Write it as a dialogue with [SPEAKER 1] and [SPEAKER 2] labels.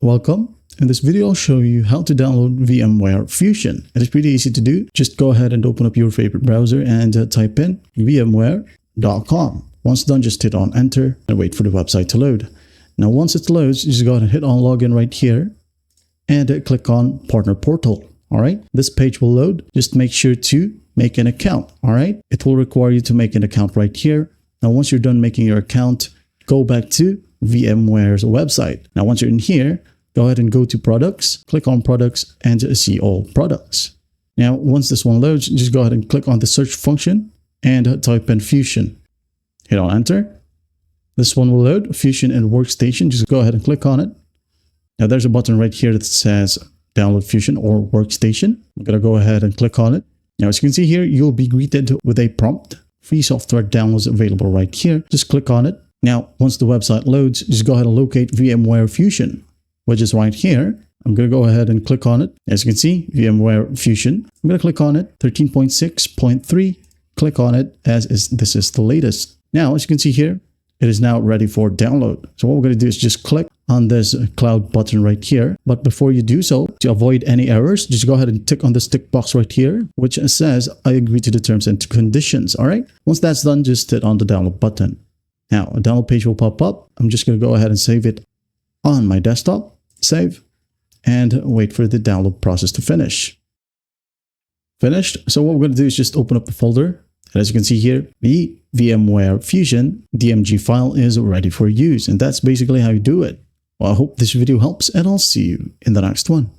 [SPEAKER 1] Welcome. In this video, I'll show you how to download VMware Fusion. It is pretty easy to do. Just go ahead and open up your favorite browser and type in VMware.com. Once done, just hit on enter and wait for the website to load. Now, once it loads, just go ahead and hit on login right here and click on Partner Portal. All right, this page will load. Just make sure to make an account. All right, it will require you to make an account right here. Now, once you're done making your account, go back to VMware's website. Now, once you're in here, go ahead and go to products, click on products and see all products. Now, once this one loads, just go ahead and click on the search function and type in Fusion. Hit on enter. This one will load, Fusion and Workstation. Just go ahead and click on it. Now, there's a button right here that says download Fusion or Workstation. I'm going to go ahead and click on it. Now, as you can see here, you'll be greeted with a prompt. Free software downloads available right here. Just click on it. Now, once the website loads, just go ahead and locate VMware Fusion, which is right here. I'm going to go ahead and click on it. As you can see, VMware Fusion. I'm going to click on it, 13.6.3. Click on it as this is the latest. Now, as you can see here, it is now ready for download. So what we're going to do is just click on this cloud button right here. But before you do so, to avoid any errors, just go ahead and tick on this tick box right here, which says, I agree to the terms and conditions. All right. Once that's done, just hit on the download button. Now, a download page will pop up. I'm just going to go ahead and save it on my desktop. Save. And wait for the download process to finish. Finished. So what we're going to do is just open up the folder. And as you can see here, the VMware Fusion DMG file is ready for use. And that's basically how you do it. Well, I hope this video helps, and I'll see you in the next one.